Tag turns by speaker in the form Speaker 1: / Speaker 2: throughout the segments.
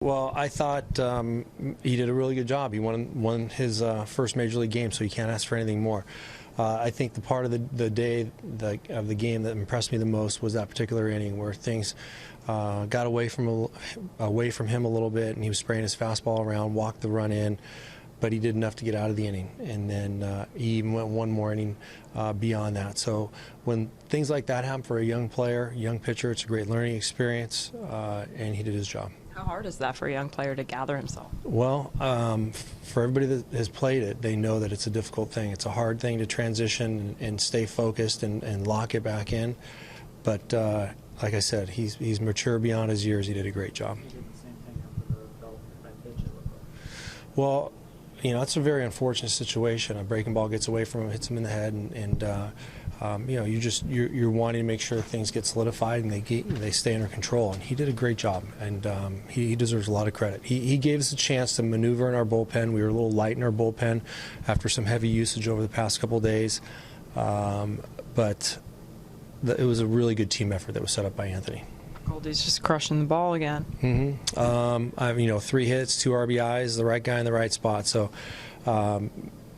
Speaker 1: Well, I thought he did a really good job. He won his first major league game, so you can't ask for anything more. I think the part of the day of the game that impressed me the most was that particular inning where things got away from him a little bit, and he was spraying his fastball around, walked the run in, but he did enough to get out of the inning. And then he even went one more inning beyond that. So when things like that happen for a young player, young pitcher, it's a great learning experience, and he did his job.
Speaker 2: How hard is that for a young player to gather himself?
Speaker 1: Well, for everybody that has played it, they know that it's a difficult thing. It's a hard thing to transition and stay focused and lock it back in. But like I said, he's mature beyond his years. He did a great job.
Speaker 3: He did the same thing after the belt by pitch, it looked like.
Speaker 1: Well, you know, it's a very unfortunate situation. A breaking ball gets away from him, hits him in the head, and you know, you're wanting to make sure things get solidified and they stay under control. And he did a great job, and he deserves a lot of credit. He gave us a chance to maneuver in our bullpen. We were a little light in our bullpen after some heavy usage over the past couple of days, but it was a really good team effort that was set up by Anthony.
Speaker 2: Goldie's just crushing the ball again.
Speaker 1: Mm-hmm. You know, 3 hits, 2 RBIs, the right guy in the right spot. So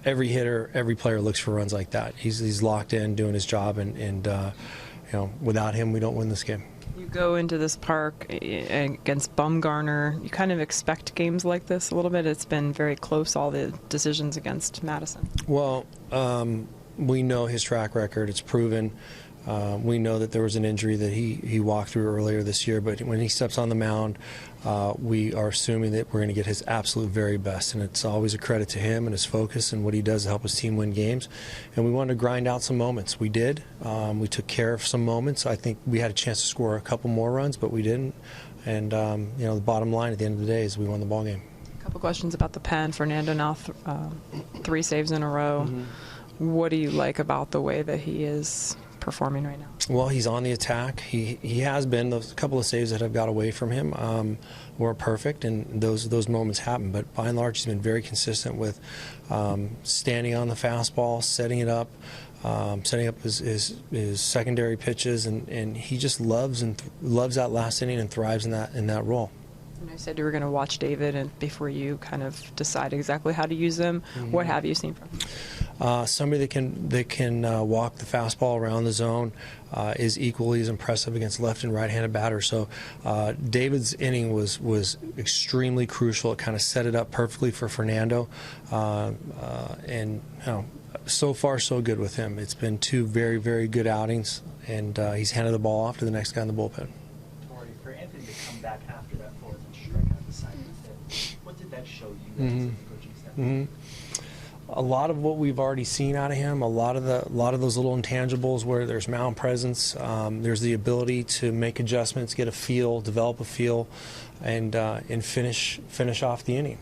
Speaker 1: every hitter, every player looks for runs like that. He's locked in, doing his job, and you know, without him, we don't win this game.
Speaker 2: You go into this park against Bumgarner. You kind of expect games like this a little bit. It's been very close, all the decisions against Madison.
Speaker 1: Well, we know his track record. It's proven. We know that there was an injury that he walked through earlier this year, but when he steps on the mound, we are assuming that we're going to get his absolute very best, and it's always a credit to him and his focus and what he does to help his team win games. And we wanted to grind out some moments. We did. We took care of some moments. I think we had a chance to score a couple more runs, but we didn't. And you know, the bottom line at the end of the day is we won the ball game.
Speaker 2: A couple questions about the pen. Fernando now 3 saves in a row. Mm-hmm. What do you like about the way that he is performing right now?
Speaker 1: Well, he's on the attack. He has been. Those couple of saves that have got away from him weren't perfect, and those moments happen. But by and large, he's been very consistent with standing on the fastball, setting up his secondary pitches, and he just loves that last inning and thrives in that role.
Speaker 2: And I said you were going to watch David, and before you kind of decide exactly how to use him. Mm-hmm. What have you seen from him?
Speaker 1: Somebody that can walk the fastball around the zone is equally as impressive against left and right-handed batters. So David's inning was extremely crucial. It kind of set it up perfectly for Fernando, and you know, so far so good with him. It's been 2 very, very good outings, and he's handed the ball off to the next guy in the bullpen.
Speaker 3: Torey, for Anthony to come back after that 4th and strike out the side of the hit, what did that show you guys as a coaching staff? Mm-hmm.
Speaker 1: A lot of what we've already seen out of him, a lot of those little intangibles where there's mound presence, there's the ability to make adjustments, get a feel, develop a feel, and finish off the inning.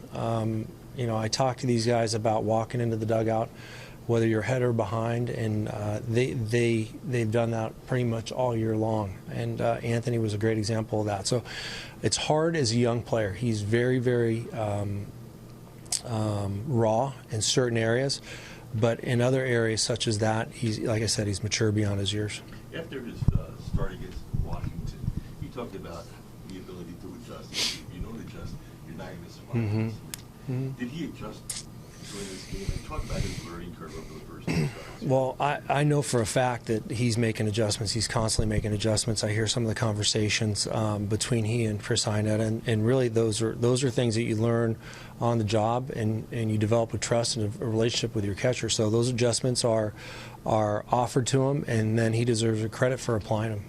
Speaker 1: You know, I talk to these guys about walking into the dugout, whether you're ahead or behind, and they've done that pretty much all year long. And Anthony was a great example of that. So it's hard as a young player. He's very, very raw in certain areas, but in other areas such as that, he's, like I said, he's mature beyond his years.
Speaker 4: After his start against Washington, he talked about the ability to adjust. If you don't adjust, you're not going to survive.
Speaker 1: Mm-hmm. Mm-hmm.
Speaker 4: Did he adjust during this game? And talk about his learning curve over the first 2 starts.
Speaker 1: Well, I know for a fact that he's making adjustments. He's constantly making adjustments. I hear some of the conversations between he and Chris Hynett, and really those are things that you learn on the job, and you develop a trust and a relationship with your catcher. So those adjustments are offered to him, and then he deserves the credit for applying them.